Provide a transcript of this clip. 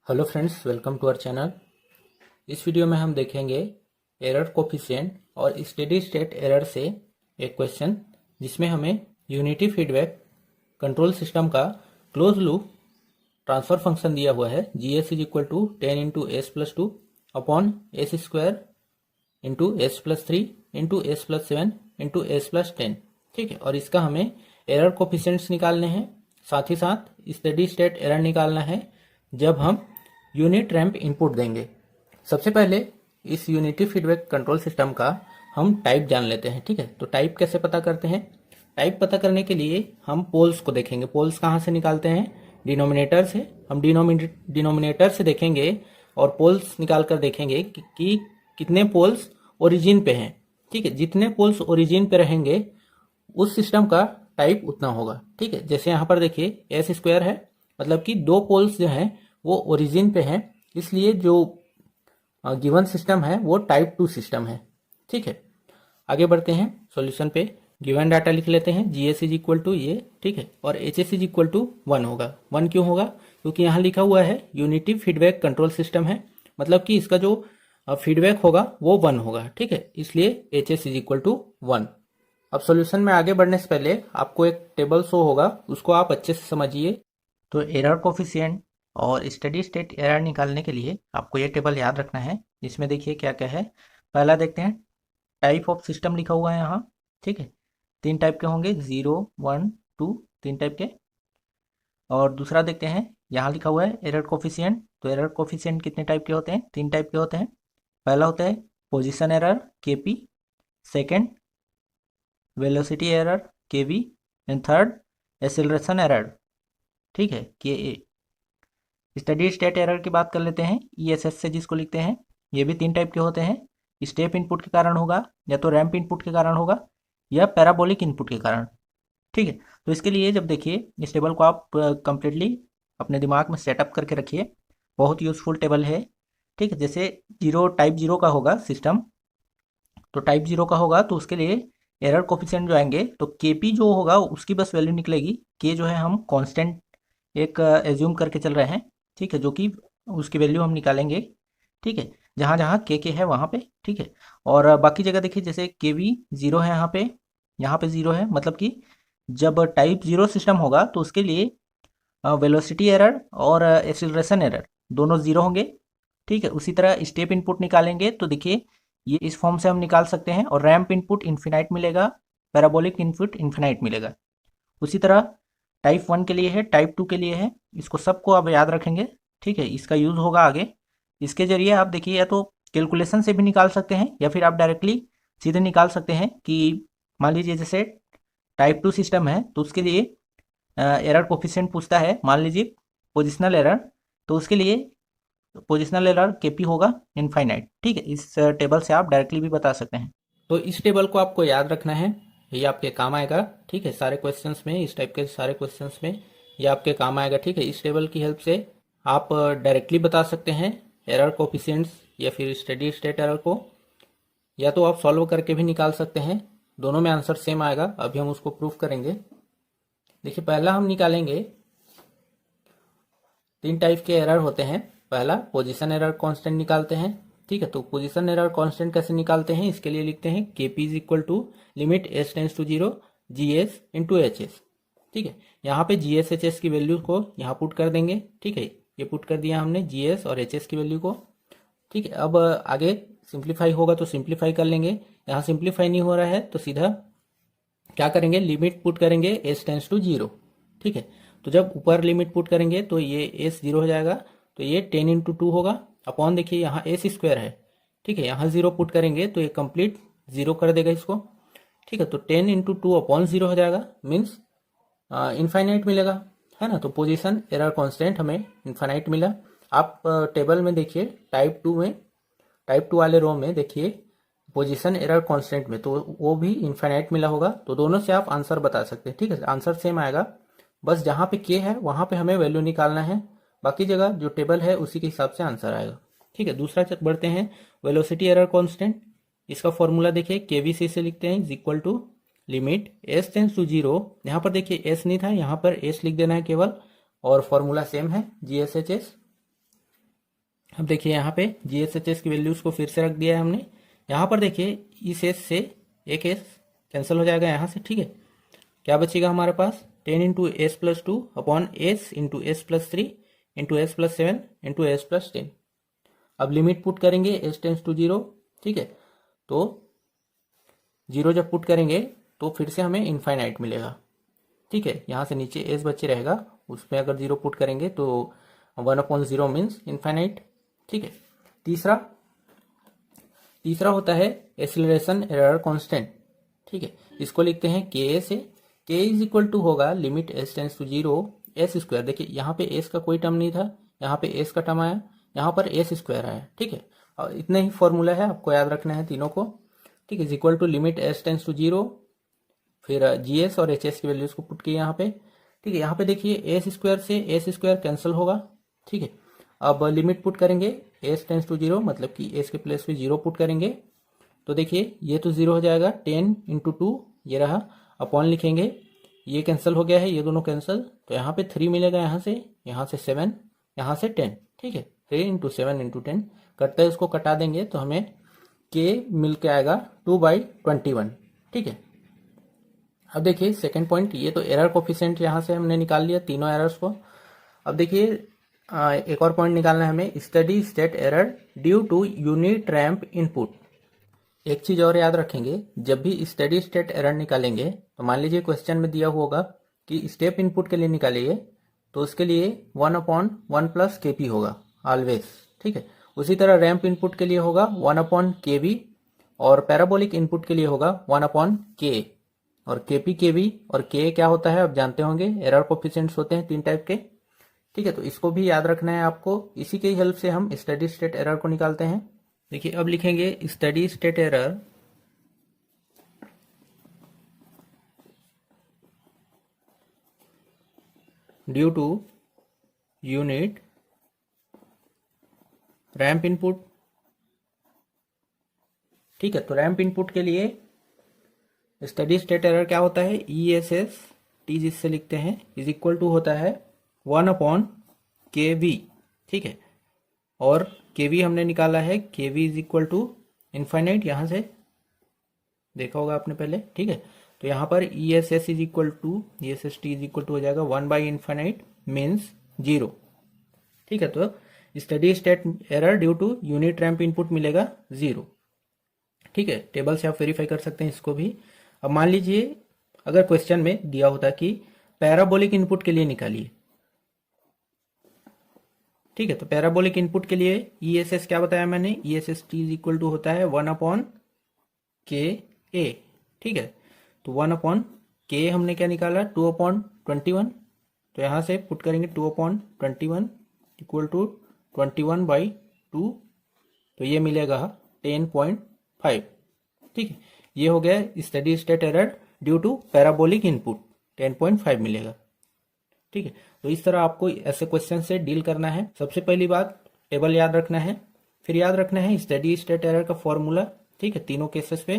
Hello friends, welcome to our channel. इस video में हम देखेंगे एरर कोफिशिएंट और स्टेडी स्टेट एरर से एक क्वेश्चन जिसमें हमें यूनिटी फीडबैक कंट्रोल सिस्टम का क्लोज लूप ट्रांसफर फंक्शन दिया हुआ है। G S is equal to 10 into S plus two upon S square into S plus three into S plus seven into S plus 10। ठीक है, और इसका हमें error coefficients निकालने हैं, साथ ही साथ स्टेडी स्टेट एरर निकालना है जब हम यूनिट रैंप इनपुट देंगे। सबसे पहले इस यूनिटी फीडबैक कंट्रोल सिस्टम का हम टाइप जान लेते हैं। ठीक है, तो टाइप कैसे पता करते हैं? टाइप पता करने के लिए हम पोल्स को देखेंगे। पोल्स कहाँ से निकालते हैं? डिनोमिनेटर से। हम डिनोमिनेटर से देखेंगे और पोल्स निकाल कर देखेंगे कि कितने पोल्स ओरिजिन पे हैं। ठीक है, जितने पोल्स ओरिजिन पे रहेंगे उस सिस्टम का टाइप उतना होगा। ठीक है, जैसे यहाँ पर देखिए एस स्क्वायर है, मतलब कि दो पोल्स जो हैं वो ओरिजिन पे हैं, इसलिए जो गिवन सिस्टम है वो टाइप 2 सिस्टम है। ठीक है, आगे बढ़ते हैं सॉल्यूशन पे। गिवन डाटा लिख लेते हैं। G S is equal to ये, ठीक है, और H S is equal to 1 होगा। 1 क्यों होगा? क्योंकि यहाँ लिखा हुआ है यूनिटी फीडबैक कंट्रोल सिस्टम है, मतलब कि इसका जो फीडबैक होगा वो 1 होगा। ठीक है, इसलिए H S is equal to 1। अब सॉल्यूशन में आगे बढ़ने से पहले आपको एक टेबल शो होगा, उसको आप अच्छे से समझिए। तो एरर कोफिशिएंट और स्टेडी स्टेट एरर निकालने के लिए आपको ये टेबल याद रखना है, जिसमें देखिए क्या क्या है। पहला देखते हैं, टाइप ऑफ सिस्टम लिखा हुआ है यहाँ। ठीक है, 3 टाइप के होंगे, 0, 1, 2, 3 टाइप के। और दूसरा देखते हैं, यहाँ लिखा हुआ है एरर कोफिशिएंट। तो एरर कोफिशिएंट कितने टाइप के होते हैं? 3 टाइप के होते हैं। पहला होता है position error, KP. Second velocity error, KV. And third acceleration error, ठीक है, के ए। स्टेडी स्टेट एरर की बात कर लेते हैं, ईएसएस से जिसको लिखते हैं। ये भी 3 टाइप के होते हैं। स्टेप इनपुट के कारण होगा, या तो रैंप इनपुट के कारण होगा, या पैराबोलिक इनपुट के कारण। ठीक है, तो इसके लिए जब देखिए इस टेबल को आप कंप्लीटली अपने दिमाग में सेटअप करके रखिए, बहुत यूजफुल टेबल है। ठीक है, जैसे टाइप 0 का होगा सिस्टम, तो टाइप 0 का होगा तो उसके लिए एरर कोफिशिएंट जो आएंगे, तो केपी जो होगा उसकी बस वैल्यू निकलेगी। के जो है हम कांस्टेंट एक एज्यूम करके चल रहे हैं। ठीक है, जो कि उसकी वैल्यू हम निकालेंगे। ठीक है, जहाँ जहाँ के है वहाँ पे। ठीक है, और बाकी जगह देखिए जैसे के वी 0 है, यहाँ पे 0 है, मतलब कि जब टाइप 0 सिस्टम होगा तो उसके लिए वेलोसिटी एरर और एक्सीलरेशन एरर दोनों 0 होंगे। ठीक है, उसी तरह स्टेप इनपुट निकालेंगे तो देखिए ये इस फॉर्म से हम निकाल सकते हैं, और रैंप इनपुट इन्फिनाइट मिलेगा, पैराबोलिक इनपुट इन्फिनाइट मिलेगा। उसी तरह टाइप 1 के लिए है, टाइप 2 के लिए है। इसको सबको आप याद रखेंगे। ठीक है, इसका यूज़ होगा आगे। इसके जरिए आप देखिए या तो कैलकुलेशन से भी निकाल सकते हैं, या फिर आप डायरेक्टली सीधे निकाल सकते हैं कि मान लीजिए जैसे टाइप 2 सिस्टम है तो उसके लिए एरर कोफिशिएंट पूछता है, मान लीजिए पोजिशनल एरर, तो उसके लिए पोजिशनल एरर केपी होगा इनफाइनाइट। ठीक है, इस टेबल से आप डायरेक्टली भी बता सकते हैं। तो इस टेबल को आपको याद रखना है, ये आपके काम आएगा। ठीक है, सारे क्वेश्चंस में, इस टाइप के सारे क्वेश्चंस में ये आपके काम आएगा। ठीक है, इस टेबल की हेल्प से आप डायरेक्टली बता सकते हैं एरर कोफिशिएंट्स या फिर स्टेडी स्टेट एरर को, या तो आप सॉल्व करके भी निकाल सकते हैं। दोनों में आंसर सेम आएगा। अभी हम उसको प्रूफ करेंगे। देखिए, पहला हम निकालेंगे, 3 टाइप के एरर होते हैं। पहला पोजीशन एरर कांस्टेंट निकालते हैं। ठीक है, तो पोजीशन एरर कांस्टेंट कैसे निकालते हैं? इसके लिए लिखते हैं K P is equal to limit S tends to 0 G S into H S. ठीक है, यहाँ पे जी एस एच एस की वैल्यू को यहाँ पुट कर देंगे। ठीक है, ये पुट कर दिया हमने जी एस और एच एस की वैल्यू को। ठीक है, अब आगे सिंप्लीफाई होगा तो सिंप्लीफाई कर लेंगे। यहाँ सिंप्लीफाई नहीं हो रहा है तो सीधा क्या करेंगे, लिमिट पुट करेंगे एस टेंस टू 0। ठीक है, तो जब ऊपर लिमिट पुट करेंगे तो ये एस 0 हो जाएगा, तो ये 10 इंटू 2 होगा। अपॉन देखिए यहाँ एस स्क्वायर है। ठीक है, यहाँ 0 पुट करेंगे तो ये कंप्लीट 0 कर देगा इसको। ठीक है, तो 10 इंटू 2 अपॉन 0 हो जाएगा, मीन्स इनफाइनाइट मिलेगा, है ना। तो पोजीशन एरर कांस्टेंट हमें इनफाइनाइट मिला। आप टेबल में देखिए टाइप 2 में, टाइप 2 वाले रो में देखिए पोजीशन एरर कांस्टेंट में, तो वो भी इनफाइनाइट मिला होगा। तो दोनों से आप आंसर बता सकते हैं। ठीक है, आंसर सेम आएगा, बस जहाँ पे के है वहाँ पे हमें वैल्यू निकालना है, बाकी जगह जो टेबल है उसी के हिसाब से आंसर आएगा। ठीक है, दूसरा बढ़ते हैं, वेलोसिटी एरर कांस्टेंट। इसका फॉर्मूला देखिए के वी सी से लिखते हैं, is equal to limit S tends to 0। यहाँ पर देखिए एस नहीं था, यहाँ पर एस लिख देना है केवल, और फॉर्मूला सेम है जी एस एच एस। अब देखिए यहाँ पे GSHS की वैल्यूज को फिर से रख दिया है हमने। यहाँ पर देखिए इस एस से एक एस कैंसिल हो जाएगा यहाँ से, ठीक है। क्या बचेगा हमारे पास 10 into S plus 2 upon S into S plus 3 into S plus 7 into S plus 10। अब लिमिट पुट करेंगे एस टेंस टू 0, ठीक है। तो 0 जब पुट करेंगे तो फिर से हमें इनफाइनाइट मिलेगा, ठीक है। यहाँ से नीचे एस बचे रहेगा, उसमें अगर 0 पुट करेंगे तो 1/0 मीन्स इनफाइनाइट, ठीक है। तीसरा होता है एक्सीलरेशन एरर कांस्टेंट, ठीक है। इसको लिखते हैं के से। के इज इक्वल टू होगा limit S tends to 0 S square. देखिए यहाँ पे एस का कोई टर्म नहीं था, यहाँ पे एस का टर्म आया, यहाँ पर एस स्क्वायर आया, ठीक है। और इतना ही फॉर्मूला है, आपको याद रखना है तीनों को, ठीक है। Is equal to limit S tends to 0, फिर जीएस और एचएस की वैल्यूज को पुट किए यहाँ पे, ठीक है। यहाँ पे देखिए एस स्क्वायर से एस स्क्वायर कैंसिल होगा, ठीक है। अब लिमिट पुट करेंगे एस टेंस टू 0, मतलब कि एस के प्लेस पे 0 पुट करेंगे तो देखिए ये तो 0 हो जाएगा, 10 इंटू 2 ये रहा, अपॉन लिखेंगे, ये कैंसिल हो गया है, ये दोनों कैंसिल, तो यहाँ पे 3 मिलेगा, यहाँ से 7, यहाँ से 10, ठीक है। 3 इंटू 7 इंटू 10 करते हैं, इसको कटा देंगे तो हमें के मिल के आएगा 2/21, ठीक है। अब देखिए सेकेंड पॉइंट, ये तो एरर कोफिशिएंट यहाँ से हमने निकाल लिया तीनों एरर्स को। अब देखिए एक और पॉइंट निकालना है हमें, steady state error due to unit ramp input. एक चीज और याद रखेंगे, जब भी स्टेडी स्टेट एरर निकालेंगे तो मान लीजिए क्वेश्चन में दिया होगा कि स्टेप इनपुट के लिए निकालिए, तो उसके लिए 1/1 प्लस KP होगा ऑलवेज, ठीक है। उसी तरह रैंप इनपुट के लिए होगा 1/KB, और पैराबोलिक इनपुट के लिए होगा 1/K। और KP, KB और K क्या होता है आप जानते होंगे, एरर कोफिशिएंट्स होते हैं 3 टाइप के, ठीक है। तो इसको भी याद रखना है आपको, इसी के हेल्प से हम स्टेडी स्टेट एरर को निकालते हैं। देखिए अब लिखेंगे steady state error due to unit ramp input, ठीक है। तो रैंप इनपुट के लिए स्टेडी स्टेट एरर क्या होता है, ESS T जिससे लिखते हैं इज इक्वल टू होता है 1/KV, ठीक है। और KV हमने निकाला है, KV is equal to infinite, यहाँ से देखा होगा आपने पहले, ठीक है। तो यहाँ पर ESS is equal to ESS T is equal to हो जाएगा 1/इनफाइनाइट मीन्स 0, ठीक है। तो steady state error due to unit ramp input मिलेगा 0, ठीक है। टेबल से आप वेरीफाई कर सकते हैं इसको भी। अब मान लीजिए अगर क्वेश्चन में दिया होता कि पैराबोलिक इनपुट के लिए निकालिए, ठीक है। तो पैराबोलिक इनपुट के लिए ESS क्या बताया मैंने, ESS T is equal to होता है 1/KA, ठीक है। तो 1/K हमने क्या निकाला 2/21, तो यहां से पुट करेंगे 2/21 इक्वल टू 21/2, तो ये मिलेगा 10.5, ठीक है। ये हो गया steady state error due to parabolic input, 10.5 मिलेगा, ठीक है। तो इस तरह आपको ऐसे क्वेश्चन से डील करना है। सबसे पहली बात टेबल याद रखना है, फिर याद रखना है स्टेडी स्टेट एरर का फॉर्मूला, ठीक है, तीनों केसेस पे।